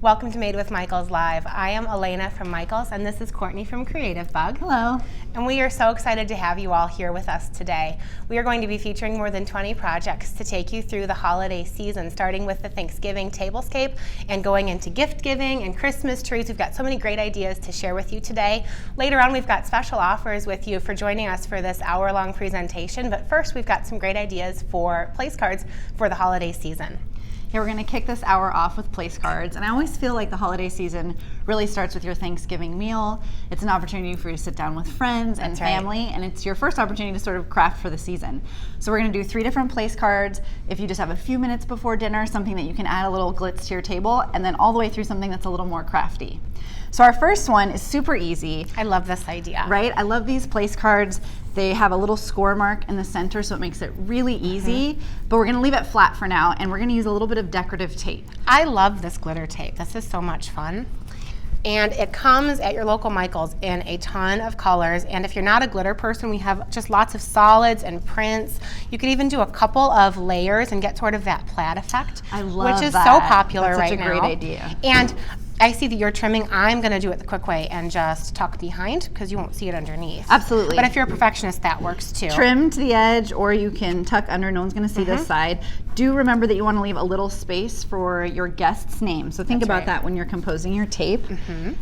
Welcome to Made with Michaels Live. I am Alaina from Michaels, and this is Courtney from Creativebug. Hello. And we are so excited to have you all here with us today. We are going to be featuring more than 20 projects to take you through the holiday season, starting with the Thanksgiving Tablescape and going into gift giving and Christmas trees. We've got so many great ideas to share with you today. Later on, we've got special offers with you for joining us for this hour-long presentation. But first, we've got some great ideas for place cards for the holiday season. Yeah, we're going to kick this hour off with place cards, and I always feel like the holiday season really starts with your Thanksgiving meal. It's an opportunity for you to sit down with friends and family, and it's your first opportunity to sort of craft for the season. So we're going to do 3 different place cards. If you just have a few minutes before dinner, something that you can add a little glitz to your table, and then all the way through something that's a little more crafty. So our first one is super easy. I love this idea. Right? I love these place cards. They have a little score mark in the center, so it makes it really easy, but we're gonna leave it flat for now, and we're gonna use a little bit of decorative tape. I love this glitter tape. This is so much fun. And it comes at your local Michaels in a ton of colors. And if you're not a glitter person, we have just lots of solids and prints. You can even do a couple of layers and get sort of that plaid effect. I love which is that. so popular right now. That's such a great idea. And I see that you're trimming. I'm going to do it the quick way and just tuck behind because you won't see it underneath. Absolutely. But if you're a perfectionist, that works too. Trim to the edge, or you can tuck under. No one's going to see this side. Do remember that you want to leave a little space for your guest's name. So think about that when you're composing your tape.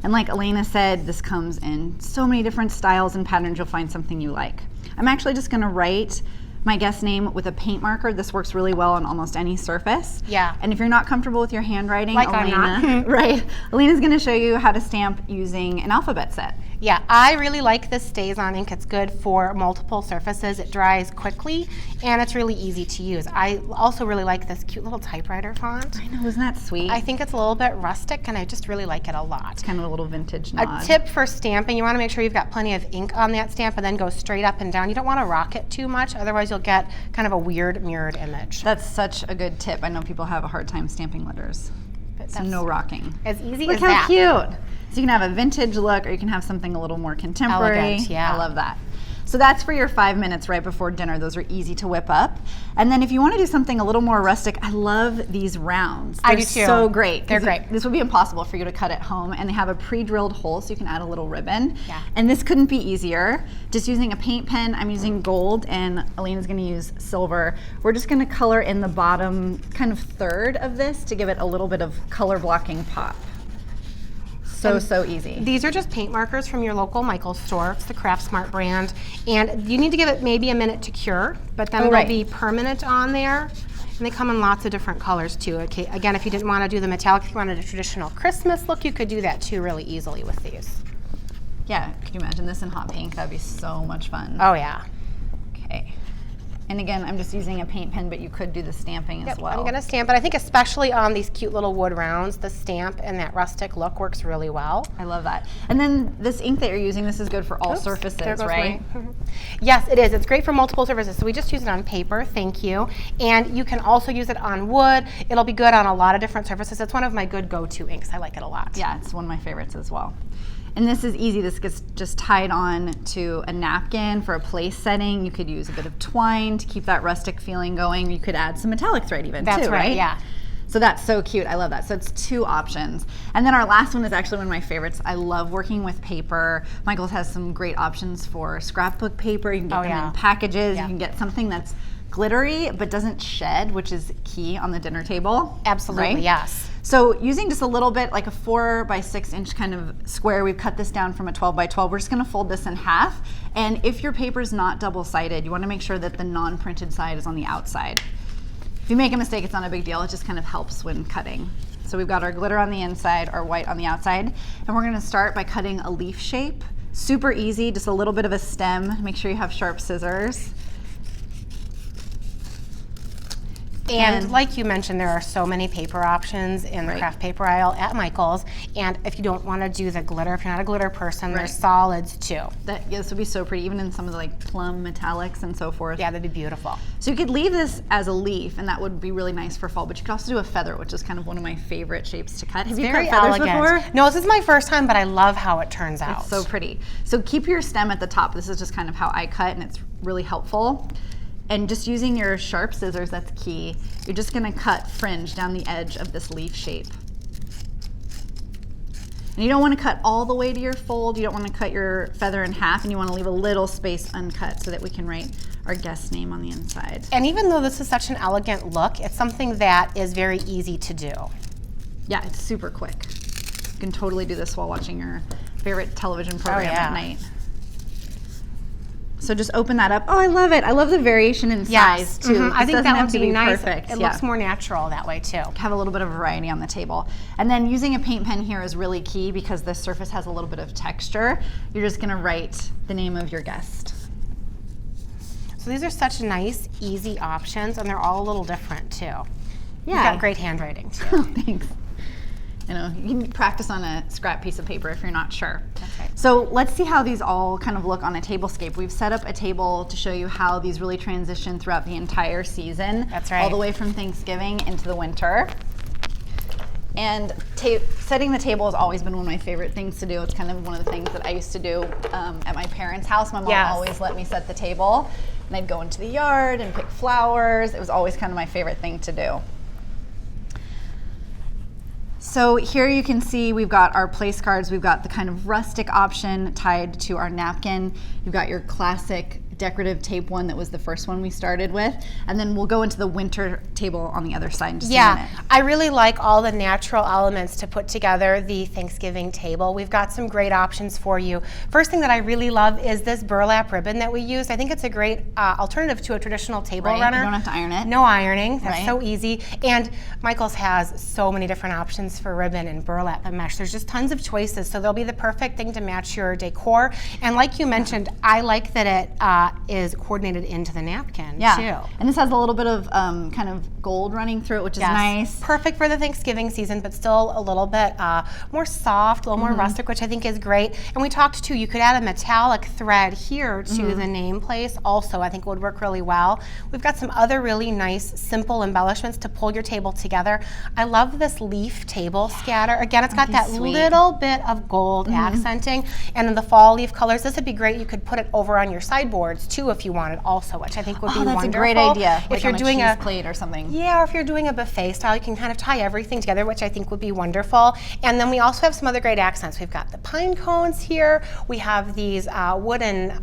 And like Alaina said, this comes in so many different styles and patterns. You'll find something you like. I'm actually just going to write my guest name with a paint marker. This works really well on almost any surface. Yeah. And if you're not comfortable with your handwriting, like Alaina, right? Alaina's going to show you how to stamp using an alphabet set. Yeah, I really like this Stays On ink. It's good for multiple surfaces. It dries quickly, and it's really easy to use. I also really like this cute little typewriter font. I know, isn't that sweet? I think it's a little bit rustic, and I just really like it a lot. It's kind of a little vintage nod. A tip for stamping, you want to make sure you've got plenty of ink on that stamp and then go straight up and down. You don't want to rock it too much, otherwise you'll get kind of a weird mirrored image. That's such a good tip. I know people have a hard time stamping letters. So no rocking. As easy Look as that. Look how cute. So you can have a vintage look, or you can have something a little more contemporary. Elegant, yeah. I love that. So that's for your 5 minutes right before dinner. Those are easy to whip up. And then if you want to do something a little more rustic, I love these rounds. I do too. They're so great. They're great. This would be impossible for you to cut at home, and they have a pre-drilled hole so you can add a little ribbon. Yeah. And this couldn't be easier. Just using a paint pen, I'm using gold, and Alaina's going to use silver. We're just going to color in the bottom kind of third of this to give it a little bit of color blocking pop. So easy. These are just paint markers from your local Michaels store. It's the Craft Smart brand. And you need to give it maybe a minute to cure, but then they'll be permanent on there. And they come in lots of different colors too. Okay, again, if you didn't want to do the metallic, if you wanted a traditional Christmas look, you could do that too really easily with these. Yeah, could you imagine this in hot pink? That'd be so much fun. Oh yeah. Okay. And again, I'm just using a paint pen, but you could do the stamping as well. I'm going to stamp it. I think especially on these cute little wood rounds, the stamp and that rustic look works really well. I love that. And then this ink that you're using, this is good for all surfaces, right? Yes, it is. It's great for multiple surfaces. So we just use it on paper, thank you. And you can also use it on wood. It'll be good on a lot of different surfaces. It's one of my good go-to inks. I like it a lot. Yeah, it's one of my favorites as well. And this is easy. This gets just tied on to a napkin for a place setting. You could use a bit of twine to keep that rustic feeling going. You could add some metallic thread even too, right? Yeah. So that's so cute. I love that. So it's 2 options. And then our last one is actually one of my favorites. I love working with paper. Michaels has some great options for scrapbook paper. You can get them in packages. You can get something that's glittery but doesn't shed, which is key on the dinner table. Absolutely, yes. So using just a little bit, like a 4 by 6 inch kind of square, we've cut this down from a 12 by 12. We're just gonna fold this in half. And if your paper's not double-sided, you wanna make sure that the non-printed side is on the outside. If you make a mistake, it's not a big deal. It just kind of helps when cutting. So we've got our glitter on the inside, our white on the outside, and we're gonna start by cutting a leaf shape. Super easy, just a little bit of a stem. Make sure you have sharp scissors. And like you mentioned, there are so many paper options in the craft paper aisle at Michaels. And if you don't want to do the glitter, if you're not a glitter person, there's solids too. This would be so pretty, even in some of the like plum metallics and so forth. Yeah, that'd be beautiful. So you could leave this as a leaf, and that would be really nice for fall. But you could also do a feather, which is kind of one of my favorite shapes to cut. Have you cut feathers before? No, this is my first time, but I love how it turns out. It's so pretty. So keep your stem at the top. This is just kind of how I cut, and it's really helpful. And just using your sharp scissors, that's key. You're just gonna cut fringe down the edge of this leaf shape. And you don't want to cut all the way to your fold. You don't want to cut your feather in half, and you want to leave a little space uncut so that we can write our guest name on the inside. And even though this is such an elegant look, it's something that is very easy to do. Yeah, it's super quick. You can totally do this while watching your favorite television program at night. So just open that up. Oh, I love it. I love the variation in size too. I think that would be nice. Perfect. It looks more natural that way too. Have a little bit of variety on the table. And then using a paint pen here is really key because the surface has a little bit of texture. You're just gonna write the name of your guest. So these are such nice, easy options, and they're all a little different too. Yeah. You've got great handwriting too. Oh, thanks. You know, you can practice on a scrap piece of paper if you're not sure. That's right. So let's see how these all kind of look on a tablescape. We've set up a table to show you how these really transition throughout the entire season. That's right. All the way from Thanksgiving into the winter. And setting the table has always been one of my favorite things to do. It's kind of one of the things that I used to do at my parents' house. My mom always let me set the table. And I'd go into the yard and pick flowers. It was always kind of my favorite thing to do. So here you can see we've got our place cards. We've got the kind of rustic option tied to our napkin. You've got your classic decorative tape one that was the first one we started with, and then we'll go into the winter table on the other side in just a minute. I really like all the natural elements to put together the Thanksgiving table. We've got some great options for you. First thing that I really love is this burlap ribbon that we used. I think it's a great alternative to a traditional table runner. You don't have to iron it. No ironing. That's so easy. And Michael's has so many different options for ribbon and burlap and mesh. There's just tons of choices, so they'll be the perfect thing to match your decor. And like you mentioned, I like that it is coordinated into the napkin too. And this has a little bit of kind of gold running through it, which is nice. Perfect for the Thanksgiving season, but still a little bit more soft, a little more rustic, which I think is great. And we talked too, you could add a metallic thread here to the nameplate also. I think would work really well. We've got some other really nice, simple embellishments to pull your table together. I love this leaf table scatter. Again, it's got that little bit of gold accenting. And in the fall leaf colors, this would be great. You could put it over on your sideboards too if you wanted also, which I think would be wonderful. That's a great idea. If you're doing a plate or something. Yeah, or if you're doing a buffet style, you can kind of tie everything together, which I think would be wonderful. And then we also have some other great accents. We've got the pine cones here. We have these wooden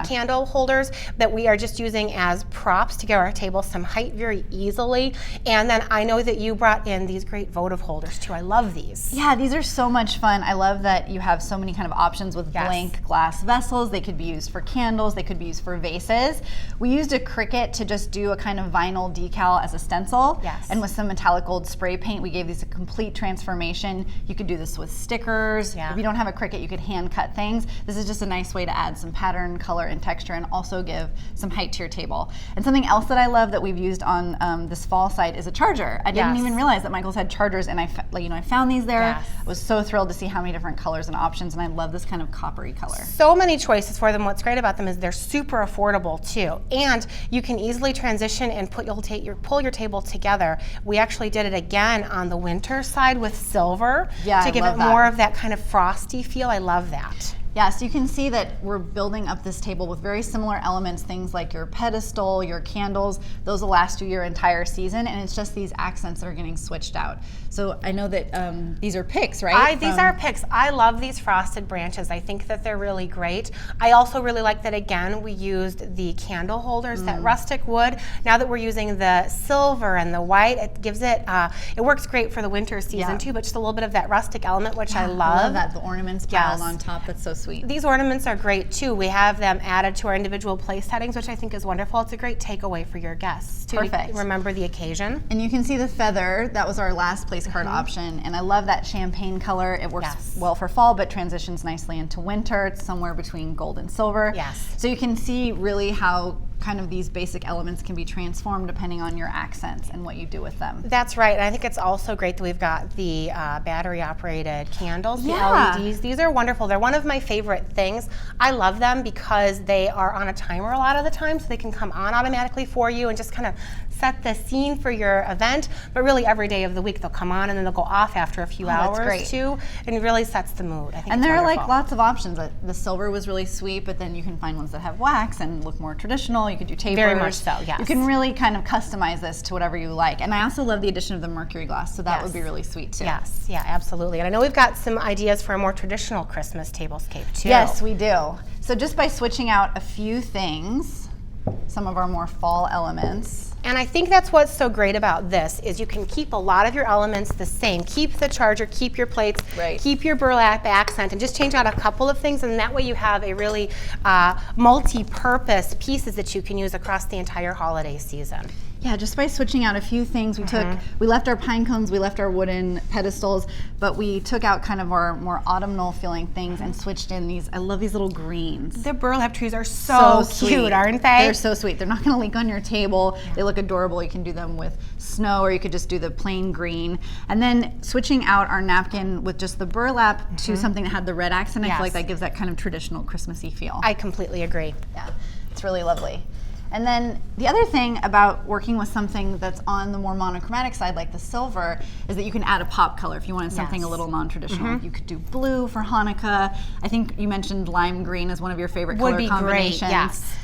candle holders that we are just using as props to give our table some height very easily. And then I know that you brought in these great votive holders too. I love these. Yeah, these are so much fun. I love that you have so many kind of options with blank glass vessels. They could be used for candles. They could be used for vases. We used a Cricut to just do a kind of vinyl decal as a stencil. And with some metallic gold spray paint, we gave these a complete transformation. You could do this with stickers. If you don't have a Cricut, you could hand cut things. This is just a nice way to add some pattern, color, and texture, and also give some height to your table. And something else that I love that we've used on this fall site is a charger. I didn't even realize that Michael's had chargers, and I found these there. I was so thrilled to see how many different colors and options, and I love this kind of coppery color. So many choices for them. What's great about them is they're super affordable too, and you can easily transition and pull your table together. We actually did it again on the winter side with silver to give it more of that kind of frosty feel. I love that. Yeah, so you can see that we're building up this table with very similar elements, things like your pedestal, your candles, those will last you your entire season, and it's just these accents that are getting switched out. So I know that these are picks, right? These are picks. I love these frosted branches. I think that they're really great. I also really like that, again, we used the candle holders, that rustic wood. Now that we're using the silver and the white, it gives it, it works great for the winter season too, but just a little bit of that rustic element, which I love. I love that, the ornaments piled on top, that's so sweet. These ornaments are great too. We have them added to our individual place settings, which I think is wonderful. It's a great takeaway for your guests too. Perfect. To remember the occasion. And you can see the feather. That was our last place card option, and I love that champagne color. It works well for fall, but transitions nicely into winter. It's somewhere between gold and silver. So you can see really how kind of these basic elements can be transformed depending on your accents and what you do with them. That's right, and I think it's also great that we've got the battery operated candles, the LEDs. These are wonderful. They're one of my favorite things. I love them because they are on a timer a lot of the time, so they can come on automatically for you and just kind of set the scene for your event, but really every day of the week they'll come on and then they'll go off after a few hours too, and it really sets the mood. I think there are like lots of options. The silver was really sweet, but then you can find ones that have wax and look more traditional. optional. You could do tapers. Very much so, yes. You can really kind of customize this to whatever you like. And I also love the addition of the mercury glass, so that would be really sweet too. Yes, yeah, absolutely. And I know we've got some ideas for a more traditional Christmas tablescape too. Yes, we do. So just by switching out a few things, some of our more fall elements. And I think that's what's so great about this is you can keep a lot of your elements the same. Keep the charger, keep your plates, keep your burlap accent, and just change out a couple of things, and that way you have a really multi-purpose pieces that you can use across the entire holiday season. Yeah, just by switching out a few things, we left our pine cones, we left our wooden pedestals, but we took out kind of our more autumnal feeling things and switched in these, I love these little greens. The burlap trees are so cute, aren't they? They're so sweet. They're not gonna leak on your table. They look adorable. You can do them with snow, or you could just do the plain green. And then switching out our napkin with just the burlap to something that had the red accent, I feel like that gives that kind of traditional Christmassy feel. I completely agree. Yeah, it's really lovely. And then the other thing about working with something that's on the more monochromatic side, like the silver, is that you can add a pop color if you wanted something a little non-traditional. You could do blue for Hanukkah. I think you mentioned lime green as one of your favorite color combinations. Great, yes.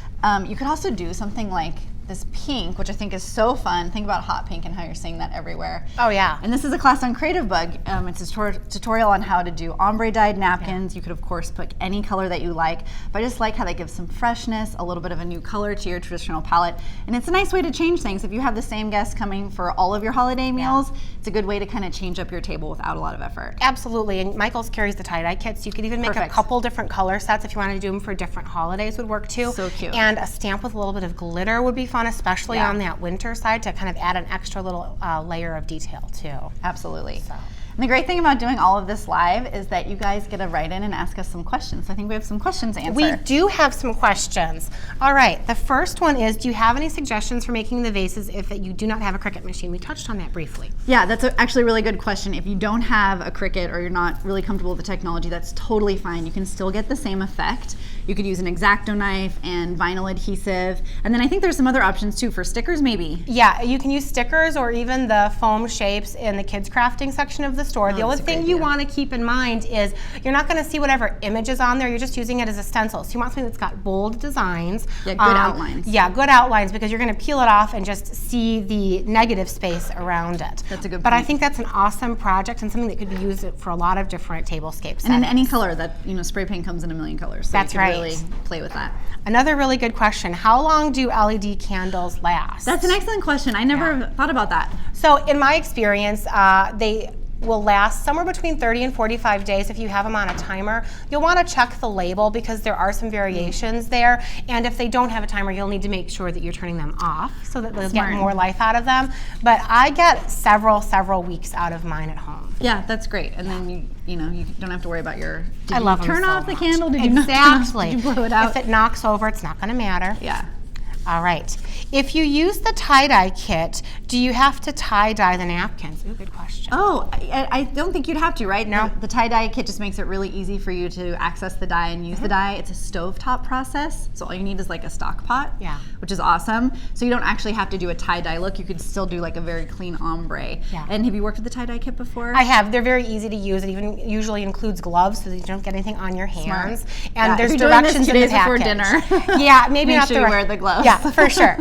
You could also do something like this pink, which I think is so fun. Think about hot pink and how you're seeing that everywhere. Oh yeah. And this is a class on Creativebug. It's a tutorial on how to do ombre dyed napkins. You could of course pick any color that you like, but I just like how they give some freshness, a little bit of a new color to your traditional palette. And it's a nice way to change things. If you have the same guests coming for all of your holiday meals, it's a good way to kind of change up your table without a lot of effort. Absolutely, and Michael's carries the tie-dye kits. You could even make a couple different color sets if you wanted to do them for different holidays would work too. So cute. And a stamp with a little bit of glitter would be fun, especially on that winter side, to kind of add an extra little layer of detail too. Absolutely. So. And the great thing about doing all of this live is that you guys get to write in and ask us some questions. I think we have some questions to answer. We do have some questions. All right, the first one is, do you have any suggestions for making the vases if you do not have a Cricut machine? We touched on that briefly. Yeah, that's actually a really good question. If you don't have a Cricut or you're not really comfortable with the technology, that's totally fine. You can still get the same effect. You could use an X-Acto knife and vinyl adhesive. And then I think there's some other options too for stickers maybe. Yeah, you can use stickers or even the foam shapes in the kids crafting section of the store. The only thing you want to keep in mind is you're not going to see whatever image is on there, you're just using it as a stencil. So you want something that's got bold designs. Yeah, good outlines. Yeah, good outlines, because you're going to peel it off and just see the negative space around it. That's a good point. But I think that's an awesome project and something that could be used for a lot of different tablescapes. And in any color, that spray paint comes in a million colors. So that's you can really play with that. Another really good question, how long do LED candles last? That's an excellent question. I never thought about that. So in my experience, they will last somewhere between 30 and 45 days if you have them on a timer. You'll want to check the label because there are some variations there, and if they don't have a timer, you'll need to make sure that you're turning them off so that they'll get more life out of them. But I get several weeks out of mine at home. Yeah, that's great. And then you don't have to worry about your, I love them turn so off the much. candle? Did you not turn off? Did you blow it out? If it knocks over, it's not going to matter. Yeah. All right. If you use the tie-dye kit, do you have to tie-dye the napkins? Ooh, good question. Oh, I don't think you'd have to, right? No. The tie-dye kit just makes it really easy for you to access the dye and use the dye. It's a stovetop process, so all you need is like a stock pot, which is awesome. So you don't actually have to do a tie-dye look. You could still do like a very clean ombre. Yeah. And have you worked with the tie-dye kit before? I have. They're very easy to use. It even usually includes gloves so that you don't get anything on your hands. Smart. And there's directions in the package. Dinner. Yeah, maybe not Make sure you wear the gloves. Yeah, for sure.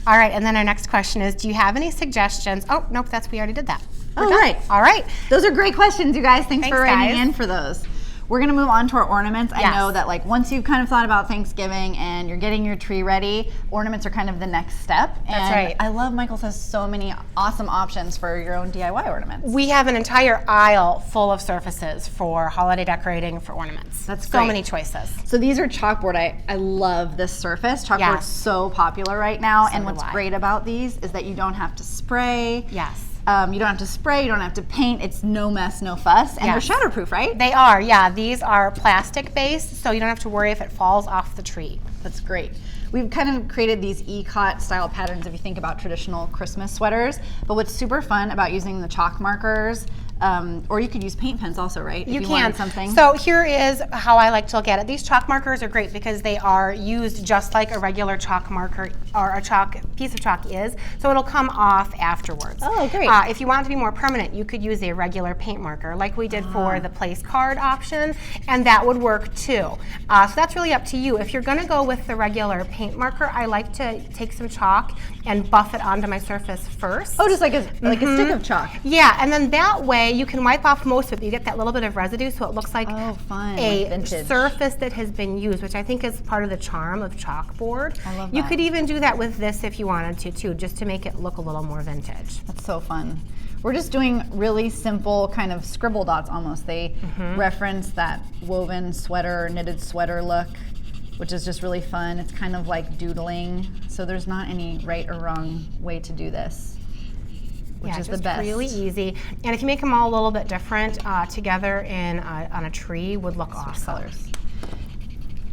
All right, and then our next question is, do you have any suggestions? Oh, nope, we already did that. All right. All right. Those are great questions, you guys. Thanks for writing in for those. We're gonna move on to our ornaments. I know that like once you've kind of thought about Thanksgiving and you're getting your tree ready, ornaments are kind of the next step. That's right. I love Michael's has so many awesome options for your own DIY ornaments. We have an entire aisle full of surfaces for holiday decorating for ornaments. That's so great. many choices. So these are chalkboard. I love this surface. Chalkboard's so popular right now, and what's great about these is that you don't have to spray. Yes. You don't have to spray, you don't have to paint. It's no mess, no fuss, and they're shatterproof, right? They are, yeah. These are plastic based, so you don't have to worry if it falls off the tree. That's great. We've kind of created these E-cot style patterns if you think about traditional Christmas sweaters, but what's super fun about using the chalk markers or you could use paint pens also, right? You if can. wanted something. So here is how I like to look at it. These chalk markers are great because they are used just like a regular chalk marker or a piece of chalk is. So it'll come off afterwards. Oh, great. If you want it to be more permanent, you could use a regular paint marker like we did for the place card option, and that would work too. So that's really up to you. If you're going to go with the regular paint marker, I like to take some chalk and buff it onto my surface first. Oh, just like a stick of chalk. Yeah, and then that way you can wipe off most of it. You get that little bit of residue, so it looks like fun. a Like vintage. surface that has been used, which I think is part of the charm of chalkboard. I love You that. could even do that with this if you wanted to too, just to make it look a little more vintage. That's so fun. We're just doing really simple kind of scribble dots almost. They reference that woven sweater, knitted sweater look, which is just really fun. It's kind of like doodling, so there's not any right or wrong way to do this, which is the best. Really easy. And if you make them all a little bit different together on a tree, would look awesome. Colors.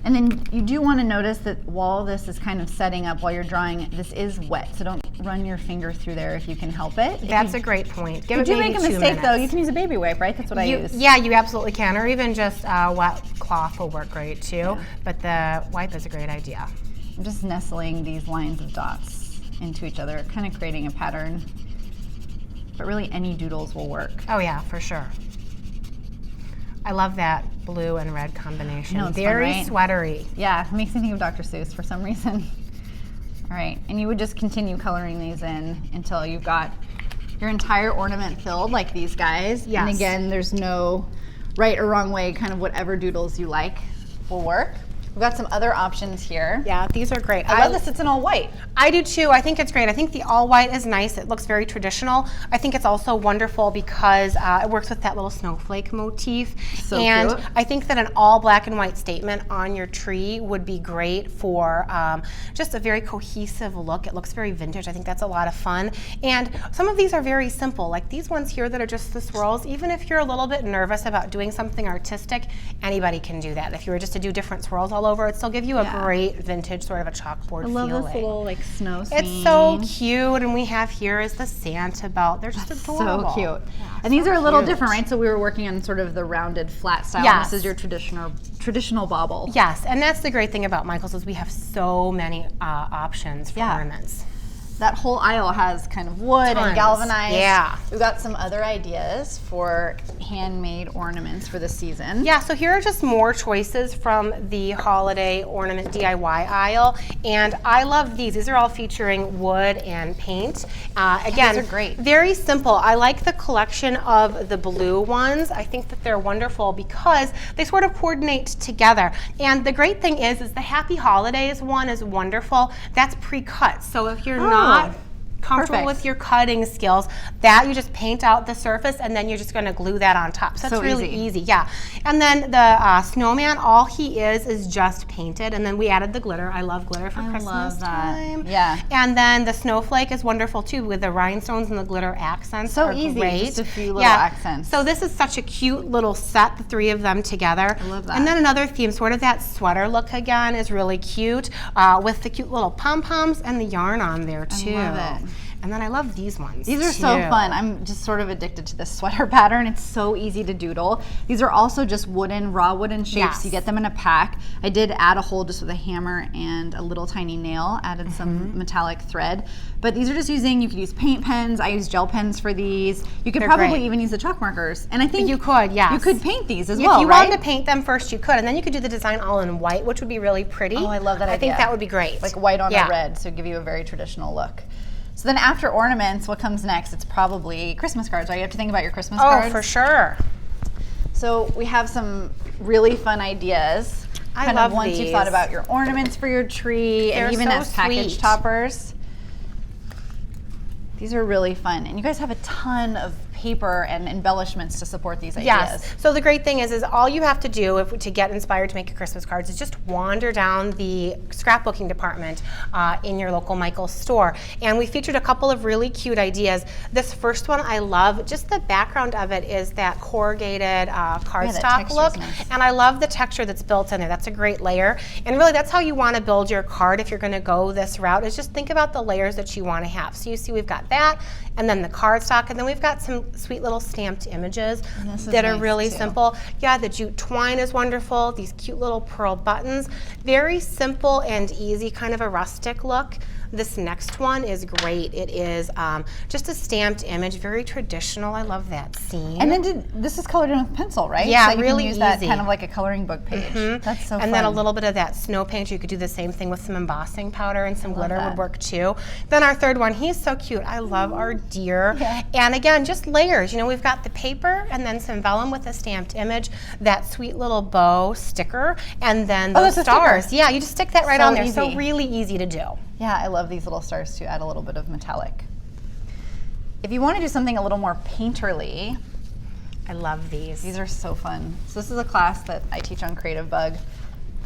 And then you do want to notice that while this is kind of setting up, while you're drawing, this is wet, so don't run your finger through there if you can help it. That's a great point. Give If it you maybe make a 2 mistake though, minutes. you can use a baby wipe, right? That's what I use. Yeah, you absolutely can, or even just wet cloth will work great too. Yeah. But the wipe is a great idea. I'm just nestling these lines of dots into each other, kind of creating a pattern. But really any doodles will work. Oh yeah, for sure. I love that blue and red combination. I know, it's fun, Very right? sweatery. Yeah, it makes me think of Dr. Seuss for some reason. All right, and you would just continue coloring these in until you've got your entire ornament filled like these guys. Yes. And again, there's no right or wrong way, kind of whatever doodles you like will work. We've got some other options here. Yeah, these are great. I love this, it's in all white. I do too. I think it's great. I think the all white is nice. It looks very traditional. I think it's also wonderful because it works with that little snowflake motif. So and cute. I think that an all black and white statement on your tree would be great for just a very cohesive look. It looks very vintage. I think that's a lot of fun. And some of these are very simple, like these ones here that are just the swirls. Even if you're a little bit nervous about doing something artistic, anybody can do that. If you were just to do different swirls all over, it'd still give you a great vintage sort of a chalkboard feeling. I love this little like snow scene. It's so cute, and we have here is the Santa belt. They're just adorable. So cute. Yeah, and these so are a little cute. different, right? So we were working on sort of the rounded flat style. Yes. This is your traditional bauble. Yes, and that's the great thing about Michael's is we have so many options for ornaments. That whole aisle has kind of wood and Tons. galvanized. Yeah. We've got some other ideas for handmade ornaments for this season. Yeah, so here are just more choices from the holiday ornament DIY aisle, and I love these. These are all featuring wood and paint. Again, these are great. Very simple. I like the collection of the blue ones. I think that they're wonderful because they sort of coordinate together. And the great thing is the Happy Holidays one is wonderful. That's pre-cut, so if you're not comfortable perfect. with your cutting skills, that you just paint out the surface and then you're just going to glue that on top. So that's really easy. Yeah. And then the snowman, all he is just painted, and then we added the glitter. I love glitter for Christmas time. Yeah. And then the snowflake is wonderful too, with the rhinestones and the glitter accents. So are easy, great. just a few little accents. So this is such a cute little set, the three of them together. I love that. And then another theme, sort of that sweater look again, is really cute, with the cute little pom-poms and the yarn on there too. I love it. And then I love these ones. These are so fun. I'm just sort of addicted to this sweater pattern. It's so easy to doodle. These are also just raw wooden shapes. Yes. You get them in a pack. I did add a hole just with a hammer and a little tiny nail, added some metallic thread. But these are just you could use paint pens. I use gel pens for these. You could probably even use the chalk markers. And I think you could, yes. You could paint these as if well, you right? wanted to paint them first, you could. And then you could do the design all in white, which would be really pretty. Oh, I love that idea. I think that would be great. Like white on a red, so give you a very traditional look. So then after ornaments, what comes next? It's probably Christmas cards, right? You have to think about your Christmas cards. Oh, for sure. So we have some really fun ideas. I love once these. you've thought about your ornaments for your tree, and even so as package sweet. toppers. These are really fun. And you guys have a ton of paper and embellishments to support these ideas. Yes. So the great thing is all you have to do to get inspired to make your Christmas cards is just wander down the scrapbooking department in your local Michael's store. And we featured a couple of really cute ideas. This first one I love. Just the background of it is that corrugated cardstock look. Nice. And I love the texture that's built in there. That's a great layer. And really that's how you want to build your card if you're going to go this route, is just think about the layers that you want to have. So you see we've got that, and then the cardstock, and then we've got some sweet little stamped images This is that are nice, really too. simple. Yeah, the jute twine is wonderful. These cute little pearl buttons. Very simple and easy, kind of a rustic look. This next one is great. It is just a stamped image, very traditional. I love that scene. And then this is colored in with pencil, right? Yeah, so you really can use that easy. kind of like a coloring book page. That's so fun. And then a little bit of that snow paint. You could do the same thing with some embossing powder, and some glitter that. would work too. Then our third one, he's so cute. I love our deer. Yeah. And again, just layers. You know, we've got the paper and then some vellum with a stamped image, that sweet little bow sticker, and then those that's a sticker. stars. Yeah, you just stick that right So on there. So easy. really easy to do. Yeah, I love these little stars to add a little bit of metallic. If you want to do something a little more painterly, I love these. these are so fun. So this is a class that I teach on Creativebug,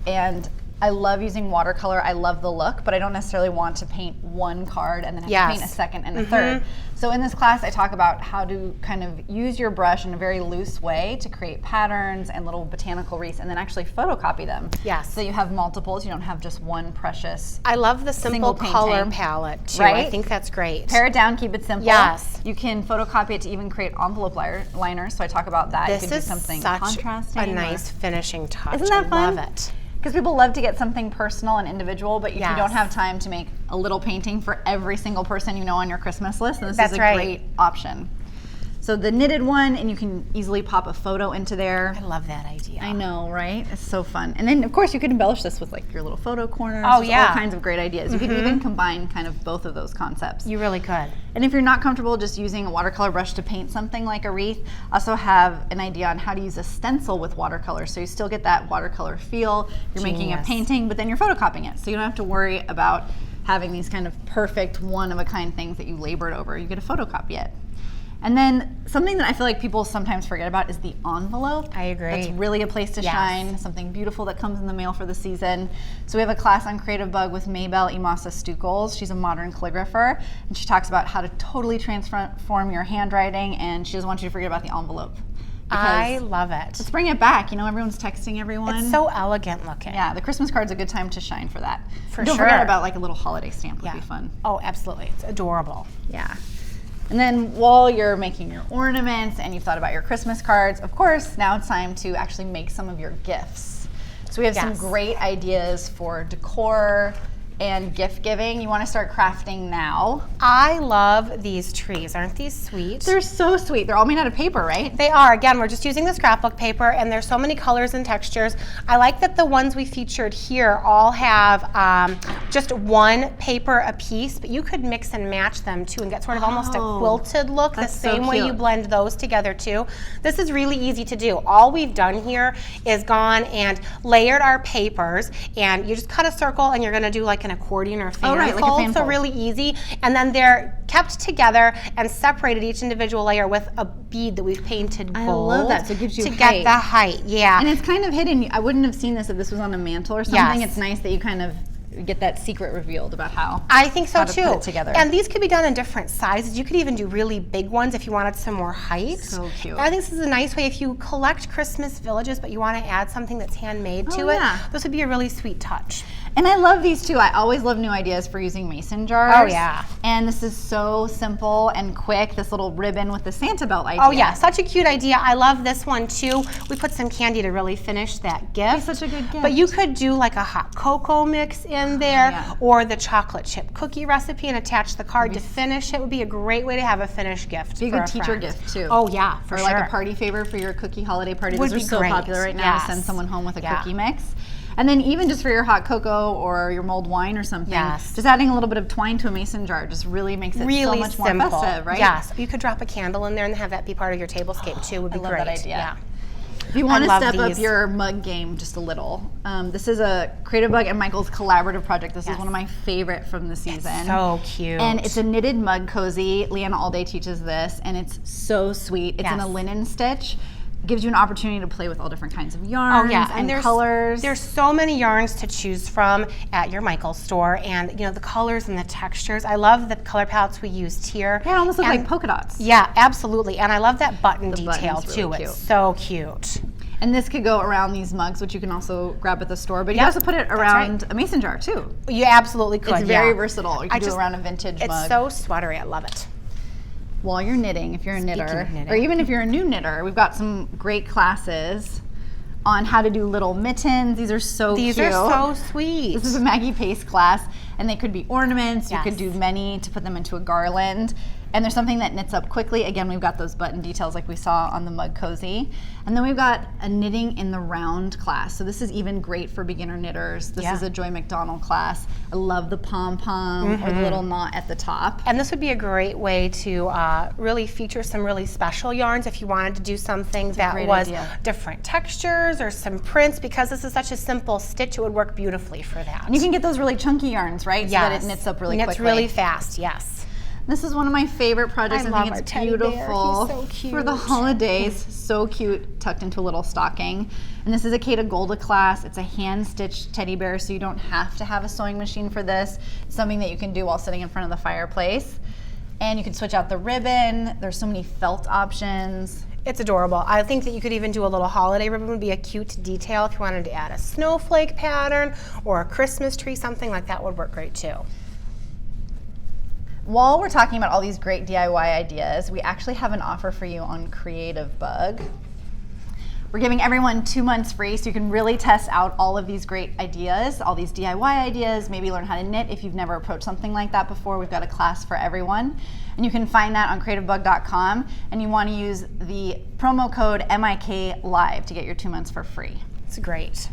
and I love using watercolor. I love the look, but I don't necessarily want to paint one card and then have to paint a second and a third. So in this class, I talk about how to kind of use your brush in a very loose way to create patterns and little botanical wreaths, and then actually photocopy them. Yes. So you have multiples. You don't have just one precious. I love the simple Single color painting. palette too. I Right? think that's great. Pare it down, keep it simple. Yes. You can photocopy it to even create envelope liners. So I talk about that. This you can is do something such contrasting. a nice finishing touch. Isn't that I fun? love it. Because people love to get something personal and individual, but if Yes. you don't have time to make a little painting for every single person you know on your Christmas list, then this That's is a right. great option. So the knitted one, and you can easily pop a photo into there. I love that idea. I know, right? It's so fun. And then, of course, you could embellish this with like your little photo corners. Oh, There's yeah. all kinds of great ideas. You could even combine kind of both of those concepts. You really could. And if you're not comfortable just using a watercolor brush to paint something like a wreath, I also have an idea on how to use a stencil with watercolor. So you still get that watercolor feel. You're making a Genius. painting, but then you're photocopying it. So you don't have to worry about having these kind of perfect one-of-a-kind things that you labored over. You get to photocopy it. And then something that I feel like people sometimes forget about is the envelope. I agree. That's really a place to Yes. shine, something beautiful that comes in the mail for the season. So we have a class on Creativebug with Maybelle Imasa Stukels. She's a modern calligrapher, and she talks about how to totally transform your handwriting, and she doesn't want you to forget about the envelope. I Because love it. let's bring it back. You know, everyone's texting everyone. It's so elegant looking. Yeah, the Christmas card's a good time to shine for that. For Don't sure. forget about like a little holiday stamp would Yeah. be fun. Oh, absolutely. It's adorable. Yeah. And then while you're making your ornaments and you've thought about your Christmas cards, of course, now it's time to actually make some of your gifts. So we have some Yes. great ideas for decor and gift giving. You want to start crafting now. I love these trees. Aren't these sweet? They're so sweet. They're all made out of paper, right? They are. Again, we're just using the scrapbook paper, and there's so many colors and textures. I like that the ones we featured here all have just one paper a piece, but you could mix and match them too and get sort of almost a Oh, quilted look, the that's so same way you cute. blend those together too. This is really easy to do. All we've done here is gone and layered our papers, and you just cut a circle and you're gonna do like an accordion or fan Oh, right, like a fold, fan so fold. really easy. And then they're kept together and separated each individual layer with a bead that we've painted gold. I love that, so it gives you to height. get the height. Yeah. And it's kind of hidden. I wouldn't have seen this if this was on a mantle or something. Yes. It's nice that you kind of get that secret revealed about how. I think so how to too. put it together. And these could be done in different sizes. You could even do really big ones if you wanted some more height. So cute. And I think this is a nice way if you collect Christmas villages but you want to add something that's handmade to it. yeah. This would be a really sweet touch. And I love these too. I always love new ideas for using mason jars. Oh, yeah. And this is so simple and quick. This little ribbon with the Santa belt idea. Oh yeah, such a cute idea. I love this one too. We put some candy to really finish that gift. Such a good gift. But you could do like a hot cocoa mix in there, yeah. or the chocolate chip cookie recipe and attach the card to finish it. Would be a great way to have a finished gift. Be a for good teacher friend. gift too. Oh yeah, for or sure. like a party favor for your cookie holiday party. Would Those are be so great. popular right now to send Yes. someone home with a Yeah. cookie mix. And then even just for your hot cocoa or your mulled wine or something, Yes. just adding a little bit of twine to a mason jar just really makes it Really so much more simple. festive, right? Yes, you could drop a candle in there and have that be part of your tablescape too. Would be I love great. that idea. Yeah. If you want to love step up these. your mug game just a little, this is a Creativebug and Michael's collaborative project. This is Yes. one of my favorite from the season. So cute. And it's a knitted mug cozy. Leanna Allday teaches this, and it's so sweet. It's in a Yes. linen stitch. Gives you an opportunity to play with all different kinds of yarns and there's colors. There's so many yarns to choose from at your Michael's store, and you know the colors and the textures. I love the color palettes we used here. Yeah, it almost looks And- like polka dots. Yeah, absolutely. And I love that button The detail button's too. really It's cute. so cute. And this could go around these mugs, which you can also grab at the store. But you Yep, can also put it that's around a mason jar too. You absolutely could. It's very yeah. versatile. You I can do just- it around a vintage It's mug. so sweatery. I love it. while you're knitting, if you're a knitter, of knitting. or even if you're a new knitter, we've got some great classes on how to do little mittens. These are so cute. These are so sweet. This is a Maggie Pace class, and they could be ornaments. Yes. You could do many to put them into a garland. And there's something that knits up quickly. Again, we've got those button details like we saw on the mug cozy. And then we've got a knitting in the round class. So this is even great for beginner knitters. This is a Joy McDonald class. I love the pom-pom or the little knot at the top. And this would be a great way to really feature some really special yarns if you wanted to do something that was different textures or some prints. Because this is such a simple stitch, it would work beautifully for that. And you can get those really chunky yarns, right? Yes. So that it knits up really quickly. Knits really fast, yes. This is one of my favorite projects. I think it's beautiful. He's so cute. For the holidays. So cute, tucked into a little stocking. And this is a Kata Golda class. It's a hand-stitched teddy bear, so you don't have to have a sewing machine for this. It's something that you can do while sitting in front of the fireplace. And you can switch out the ribbon. There's so many felt options. It's adorable. I think that you could even do a little holiday ribbon would be a cute detail if you wanted to add a snowflake pattern or a Christmas tree, something like that would work great too. While we're talking about all these great DIY ideas, we actually have an offer for you on Creativebug. We're giving everyone 2 months free, so you can really test out all of these great ideas, all these DIY ideas, maybe learn how to knit if you've never approached something like that before. We've got a class for everyone. And you can find that on creativebug.com, and you want to use the promo code MIKLIVE to get your 2 months for free. It's great.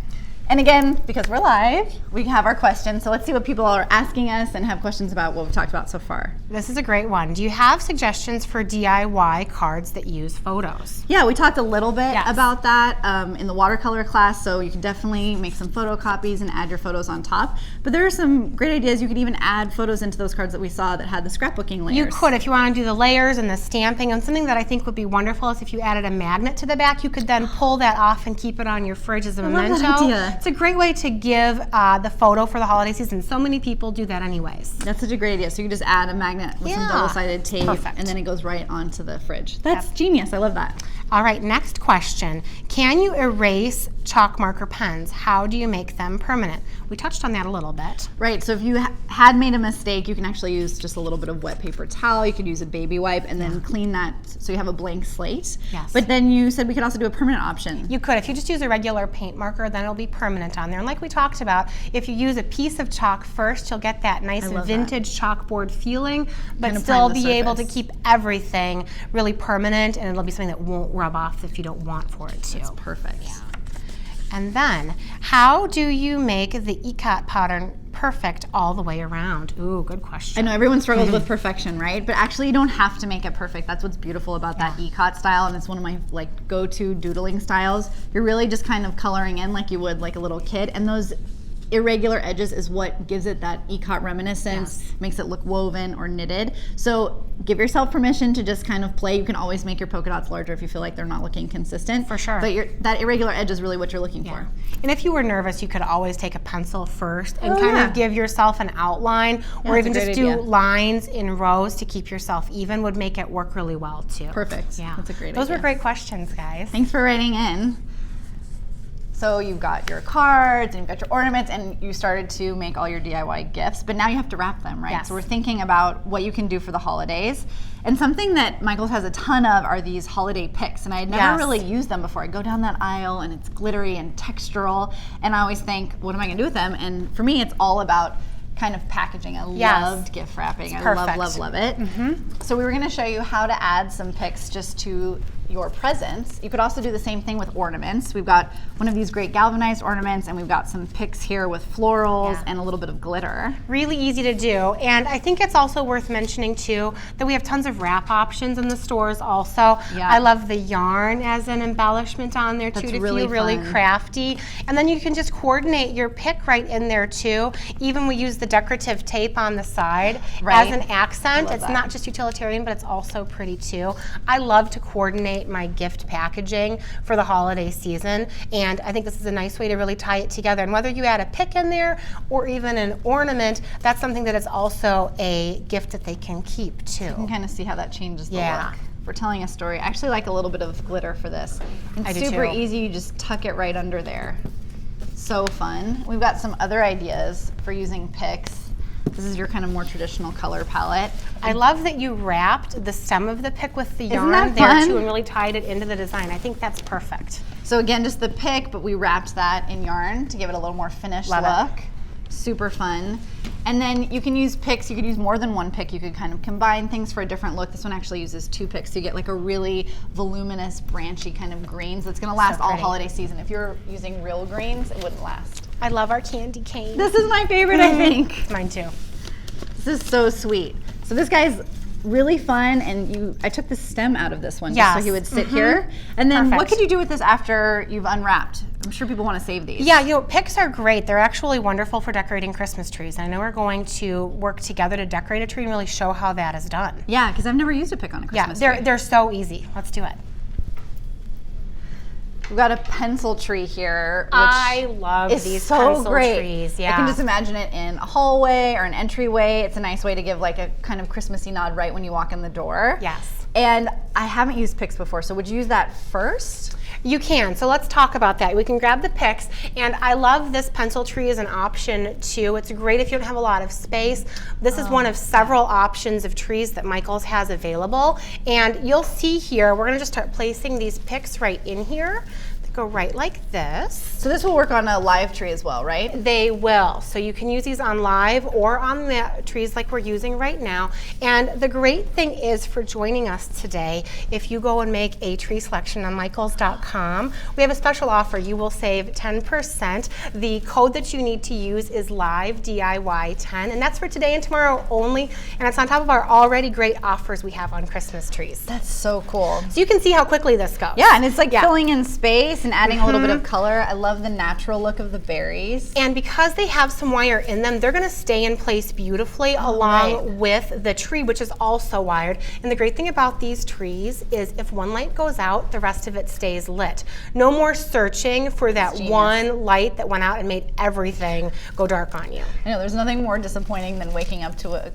And again, because we're live, we have our questions. So let's see what people are asking us and have questions about what we've talked about so far. This is a great one. Do you have suggestions for DIY cards that use photos? Yeah, we talked a little bit about that in the watercolor class, so you can definitely make some photocopies and add your photos on top. But there are some great ideas. You could even add photos into those cards that we saw that had the scrapbooking layers. You could, if you want to do the layers and the stamping. And something that I think would be wonderful is if you added a magnet to the back, you could then pull that off and keep it on your fridge as a memento. Love that idea. It's a great way to give the photo for the holiday season. So many people do that anyways. That's such a great idea. So you can just add a magnet with some double-sided tape, and then it goes right onto the fridge. That's genius. I love that. All right, next question. Can you erase chalk marker pens? How do you make them permanent? We touched on that a little bit. Right, so if you had made a mistake, you can actually use just a little bit of wet paper towel. You could use a baby wipe and then clean that so you have a blank slate. Yes. But then you said we could also do a permanent option. You could. If you just use a regular paint marker, then it'll be permanent on there. And like we talked about, if you use a piece of chalk first, you'll get that nice vintage chalkboard feeling, but still be able to keep everything really permanent, and it'll be something that won't rub off if you don't want for it to. That's perfect. Yeah. And then, how do you make the ikat pattern perfect all the way around? Ooh, good question. I know everyone struggles with perfection, right? But actually you don't have to make it perfect. That's what's beautiful about that ikat style, and it's one of my go-to doodling styles. You're really just kind of coloring in like you would like a little kid, and those irregular edges is what gives it that ikat reminiscence, makes it look woven or knitted. So give yourself permission to just kind of play. You can always make your polka dots larger if you feel like they're not looking consistent. For sure. But that irregular edge is really what you're looking for. And if you were nervous, you could always take a pencil first and kind of give yourself an outline, or even just do lines in rows to keep yourself even would make it work really well too. Perfect. Yeah. That's a great idea. Those were great questions, guys. Thanks for writing in. So you've got your cards and you've got your ornaments, and you started to make all your DIY gifts, but now you have to wrap them, right? Yes. So we're thinking about what you can do for the holidays. And something that Michael's has a ton of are these holiday picks, and I had never really used them before. I go down that aisle and it's glittery and textural, and I always think, what am I gonna do with them? And for me, it's all about kind of packaging. I loved gift wrapping. I love it. So we were gonna show you how to add some picks just to your presents. You could also do the same thing with ornaments. We've got one of these great galvanized ornaments, and we've got some picks here with florals and a little bit of glitter. Really easy to do. And I think it's also worth mentioning too that we have tons of wrap options in the stores also. I love the yarn as an embellishment on there too, to feel really crafty. And then you can just coordinate your pick right in there too. Even we use the decorative tape on the side as an accent. It's not just utilitarian, but it's also pretty too. I love to coordinate my gift packaging for the holiday season, and I think this is a nice way to really tie it together. And whether you add a pick in there or even an ornament, that's something that is also a gift that they can keep too. You can kind of see how that changes the look. For telling a story, I actually like a little bit of glitter for this. It's super easy, you just tuck it right under there. So fun. We've got some other ideas for using picks. This is your kind of more traditional color palette. I love that you wrapped the stem of the pick with the yarn that there fun? too and really tied it into the design. I think that's perfect. So again, just the pick, but we wrapped that in yarn to give it a little more finished Love look. it. Super fun. And then you can use picks. You could use more than one pick. You could kind of combine things for a different look. This one actually uses 2 picks, so you get like a really voluminous, branchy kind of greens that's going to last all holiday season. If you're using real greens, it wouldn't last. I love our candy cane. This is my favorite, I think. Mine too. This is so sweet. So this guy's really fun, and I took the stem out of this one just so he would sit here. And then what could you do with this after you've unwrapped? I'm sure people want to save these. Yeah, you know, picks are great. They're actually wonderful for decorating Christmas trees. I know we're going to work together to decorate a tree and really show how that is done. Yeah, because I've never used a pick on a Christmas tree. They're so easy. Let's do it. We've got a pencil tree here, which I love these pencil trees. Yeah. I can just imagine it in a hallway or an entryway. It's a nice way to give like a kind of Christmassy nod right when you walk in the door. Yes. And I haven't used picks before, so would you use that first? You can, so let's talk about that. We can grab the picks, and I love this pencil tree as an option too. It's great if you don't have a lot of space. This is one of several options of trees that Michaels has available, and you'll see here, we're gonna just start placing these picks right in here. Go right like this. So this will work on a live tree as well, right? They will. So you can use these on live or on the trees like we're using right now. And the great thing is for joining us today, if you go and make a tree selection on michaels.com, we have a special offer. You will save 10%. The code that you need to use is LIVEDIY10, and that's for today and tomorrow only. And it's on top of our already great offers we have on Christmas trees. That's so cool. So you can see how quickly this goes. Yeah, and it's like filling in space and adding a little bit of color. I love the natural look of the berries. And because they have some wire in them, they're gonna stay in place beautifully along with the tree, which is also wired. And the great thing about these trees is if one light goes out, the rest of it stays lit. No more searching for that one light that went out and made everything go dark on you. I know, there's nothing more disappointing than waking up to a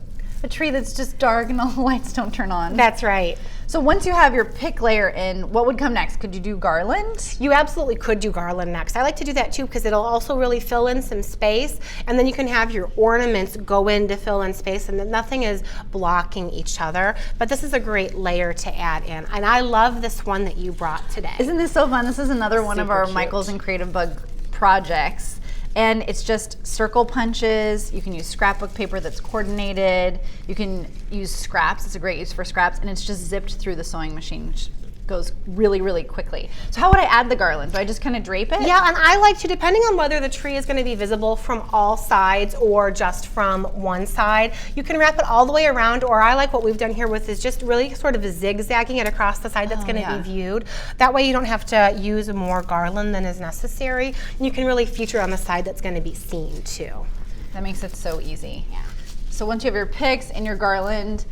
tree that's just dark and all the lights don't turn on. That's right. So once you have your pick layer in, what would come next? Could you do garland? You absolutely could do garland next. I like to do that too because it'll also really fill in some space, and then you can have your ornaments go in to fill in space, and then nothing is blocking each other. But this is a great layer to add in, and I love this one that you brought today. Isn't this so fun? This is another one of our cute. Michaels and Creativebug projects. And it's just circle punches. You can use scrapbook paper that's coordinated. You can use scraps. It's a great use for scraps. And it's just zipped through the sewing machine, which goes really, really quickly. So how would I add the garland? Do I just kind of drape it? Yeah, and I like to, depending on whether the tree is going to be visible from all sides or just from one side, you can wrap it all the way around, or I like what we've done here with is just really sort of zigzagging it across the side that's going to be viewed. That way you don't have to use more garland than is necessary. And you can really feature on the side that's going to be seen too. That makes it so easy. Yeah. So once you have your picks and your garland,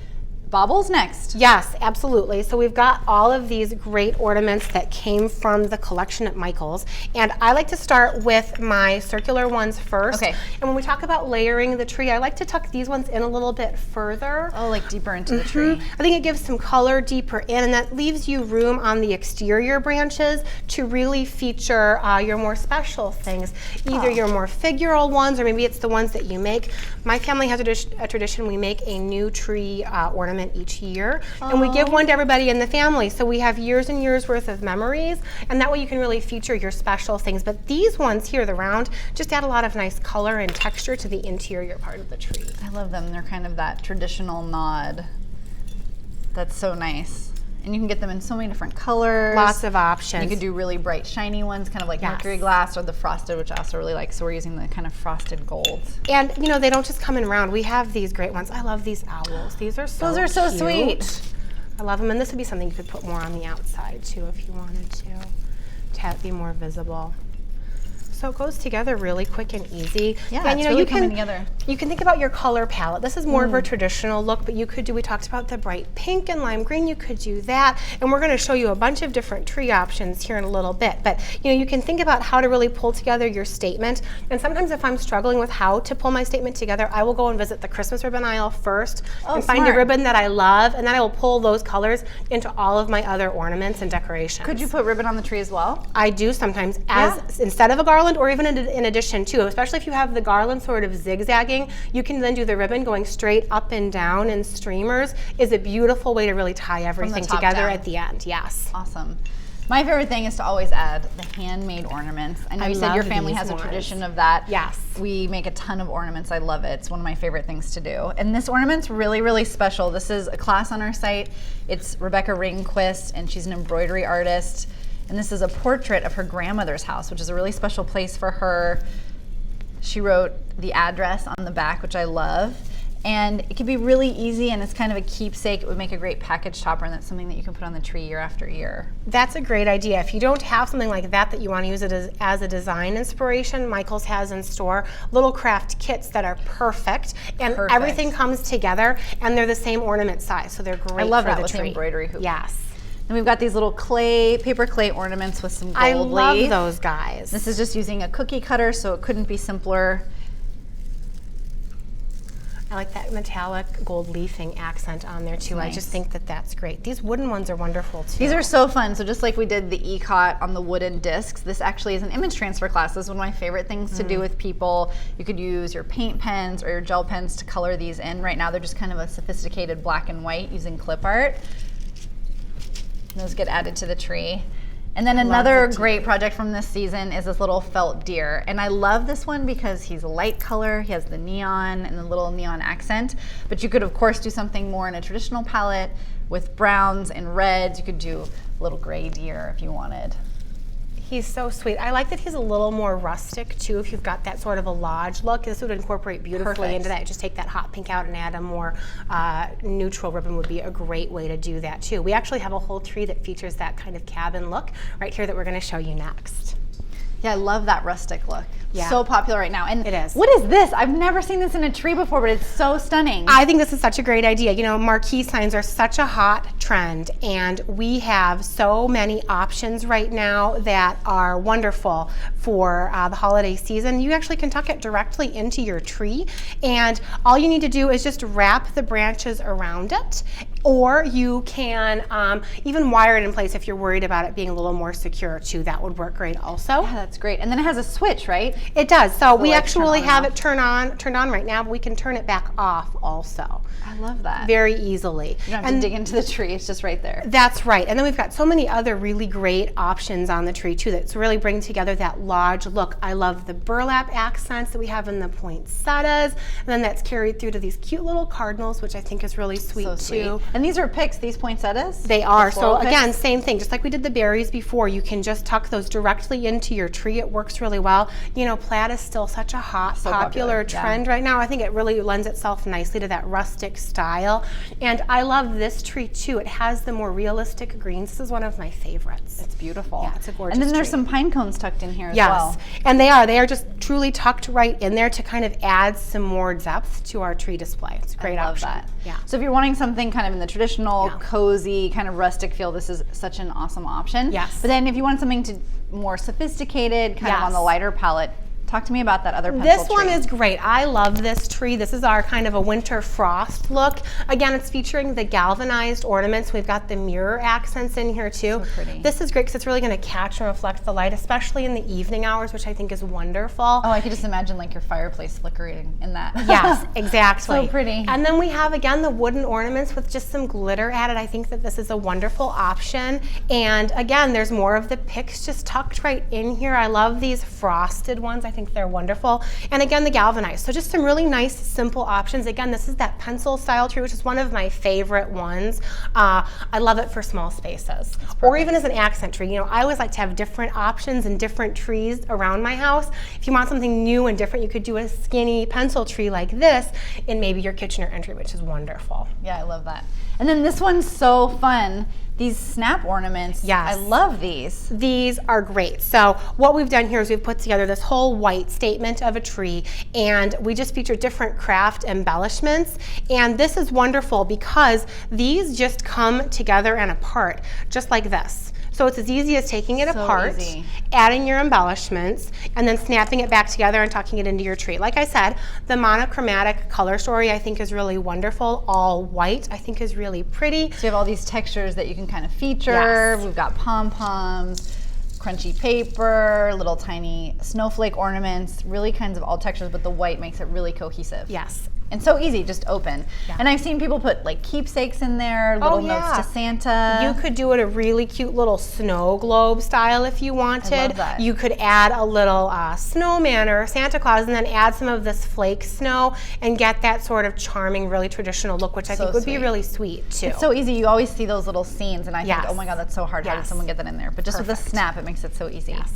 baubles next. Yes, absolutely. So we've got all of these great ornaments that came from the collection at Michaels. And I like to start with my circular ones first. Okay. And when we talk about layering the tree, I like to tuck these ones in a little bit further. Oh, like deeper into the tree. I think it gives some color deeper in, and that leaves you room on the exterior branches to really feature your more special things. Either your more figural ones, or maybe it's the ones that you make. My family has a tradition, we make a new tree ornament each year, and we give one to everybody in the family, so we have years and years worth of memories, and that way you can really feature your special things. But these ones here, the round, just add a lot of nice color and texture to the interior part of the tree. I love them. They're kind of that traditional nod. That's so nice. And you can get them in so many different colors. Lots of options. You could do really bright, shiny ones, kind of like mercury glass, or the frosted, which I also really like. So we're using the kind of frosted golds. And you know, they don't just come in round. We have these great ones. I love these owls. These are so Those are so cute. sweet. I love them. And this would be something you could put more on the outside too if you wanted to have it be more visible. So it goes together really quick and easy. Yeah, and it's really coming together. You can think about your color palette. This is more of a traditional look, but you could do, we talked about the bright pink and lime green, you could do that. And we're gonna show you a bunch of different tree options here in a little bit. But you know, you can think about how to really pull together your statement. And sometimes if I'm struggling with how to pull my statement together, I will go and visit the Christmas ribbon aisle first and find a ribbon that I love, and then I will pull those colors into all of my other ornaments and decorations. Could you put ribbon on the tree as well? I do sometimes, as instead of a garland garland or even in addition to, especially if you have the garland sort of zigzagging, you can then do the ribbon going straight up and down in streamers is a beautiful way to really tie everything together at the end. Yes. Awesome. My favorite thing is to always add the handmade ornaments. I know you said your family has a tradition of that. Yes. We make a ton of ornaments. I love it. It's one of my favorite things to do. And this ornament's really, really special. This is a class on our site. It's Rebecca Ringquist, and she's an embroidery artist. And this is a portrait of her grandmother's house, which is a really special place for her. She wrote the address on the back, which I love. And it can be really easy, and it's kind of a keepsake. It would make a great package topper, and that's something that you can put on the tree year after year. That's a great idea. If you don't have something like that you want to use it as a design inspiration, Michael's has in store little craft kits that are perfect, and everything comes together, and they're the same ornament size, so they're great for the tree. I love that with the embroidery hoop. Yes. And we've got these little paper clay ornaments with some gold I love leaf. those guys. This is just using a cookie cutter, so it couldn't be simpler. I like that metallic gold leafing accent on there too. Nice. I just think that that's great. These wooden ones are wonderful too. These are so fun. So just like we did the ECOT on the wooden discs, this actually is an image transfer class. This is one of my favorite things to do with people. You could use your paint pens or your gel pens to color these in. Right now they're just kind of a sophisticated black and white using clip art. Those get added to the tree. And then another great project from this season is this little felt deer. And I love this one because he's a light color, he has the neon and the little neon accent. But you could of course do something more in a traditional palette with browns and reds. You could do a little gray deer if you wanted. He's so sweet. I like that he's a little more rustic too. If you've got that sort of a lodge look, this would incorporate beautifully into that. Just take that hot pink out and add a more neutral ribbon would be a great way to do that too. We actually have a whole tree that features that kind of cabin look right here that we're going to show you next. Yeah, I love that rustic look. Yeah. So popular right now. And it is. What is this? I've never seen this in a tree before, but it's so stunning. I think this is such a great idea. You know, marquee signs are such a hot trend, and we have so many options right now that are wonderful for the holiday season. You actually can tuck it directly into your tree, and all you need to do is just wrap the branches around it, or you can even wire it in place if you're worried about it being a little more secure too. That would work great also. Yeah, that's great. And then it has a switch, right? It does. So we actually have it turned on right now, but we can turn it back off also. I love that. Very easily. You don't have to dig into the tree, it's just right there. That's right. And then we've got so many other really great options on the tree too that's really bring together that lodge look. I love the burlap accents that we have in the poinsettias, and then that's carried through to these cute little cardinals, which I think is really sweet too. And these are picks, these poinsettias? They are. So again, same thing, just like we did the berries before, you can just tuck those directly into your tree. It works really well. You know, plaid is still such a hot, popular trend right now. I think it really lends itself nicely to that rustic style. And I love this tree too. It has the more realistic greens. This is one of my favorites. It's beautiful. Yeah, it's a gorgeous And then there's tree. some pine cones tucked in here as well. Yes, and they are just truly tucked right in there to kind of add some more depth to our tree display. It's a great option. I love that. Yeah. So if you're wanting something kind of in the traditional, cozy, kind of rustic feel, this is such an awesome option. Yes. But then if you want something more sophisticated, kind of on the lighter palette, talk to me about that other pencil This tree. one is great. I love this tree. This is our kind of a winter frost look. Again, it's featuring the galvanized ornaments. We've got the mirror accents in here too. So pretty. This is great because it's really going to catch and reflect the light, especially in the evening hours, which I think is wonderful. Oh, I could just imagine like your fireplace flickering in that. Yes, exactly. So pretty. And then we have, again, the wooden ornaments with just some glitter added. I think that this is a wonderful option. And again, there's more of the picks just tucked right in here. I love these frosted ones. I think they're wonderful. And again, the galvanized. So just some really nice, simple options. Again, this is that pencil style tree, which is one of my favorite ones. I love it for small spaces. Or even as an accent tree. You know, I always like to have different options and different trees around my house. If you want something new and different, you could do a skinny pencil tree like this in maybe your kitchen or entry, which is wonderful. Yeah, I love that. And then this one's so fun. These snap ornaments, yes. I love these. These are great. So what we've done here is we've put together this whole white statement of a tree, and we just feature different craft embellishments. And this is wonderful because these just come together and apart, just like this. So it's as easy as taking it apart, adding your embellishments, and then snapping it back together and tucking it into your tree. Like I said, the monochromatic color story I think is really wonderful. All white I think is really pretty. So you have all these textures that you can kind of feature. Yes. We've got pom-poms, crunchy paper, little tiny snowflake ornaments, really kinds of all textures, but the white makes it really cohesive. Yes. And so easy, just open. Yeah. And I've seen people put like keepsakes in there, little notes to Santa. You could do it a really cute little snow globe style if you wanted. I love that. You could add a little snowman or Santa Claus and then add some of this flake snow and get that sort of charming, really traditional look, which I think would be really sweet too. It's so easy. You always see those little scenes and I think, oh my God, that's so hard. How did someone get that in there? But just with a snap, it makes it so easy. Yes.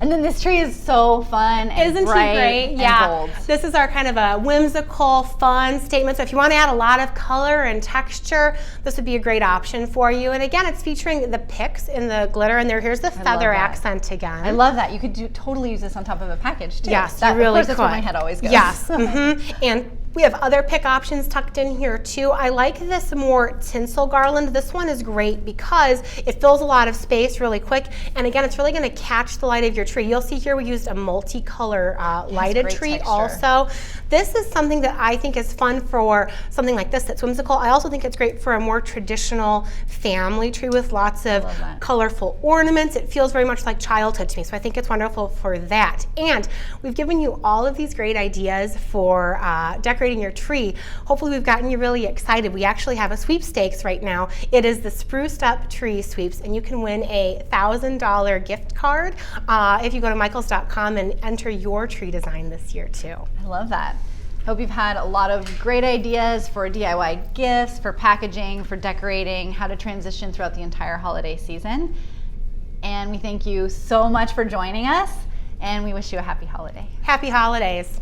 And then this tree is so fun and Isn't bright he great? and Yeah. bold. This is our kind of a whimsical, fun statement. So if you want to add a lot of color and texture, this would be a great option for you. And again, it's featuring the picks in the glitter, and here's the feather accent again. I love that. You could totally use this on top of a package too. Yes, you really could. Of course, that's where my head always goes. Yes. And we have other pick options tucked in here too. I like this more tinsel garland. This one is great because it fills a lot of space really quick. And again, it's really going to catch the light of your tree. You'll see here we used a multicolor lighted tree also. This is something that I think is fun for something like this that's whimsical. I also think it's great for a more traditional family tree with lots of colorful ornaments. It feels very much like childhood to me, so I think it's wonderful for that. And we've given you all of these great ideas for decorating your tree. Hopefully we've gotten you really excited. We actually have a sweepstakes right now. It is the Spruced Up Tree Sweeps, and you can win a $1,000 gift card if you go to michaels.com and enter your tree design this year too. I love that. Hope you've had a lot of great ideas for DIY gifts, for packaging, for decorating, how to transition throughout the entire holiday season. And we thank you so much for joining us, and we wish you a happy holiday. Happy holidays.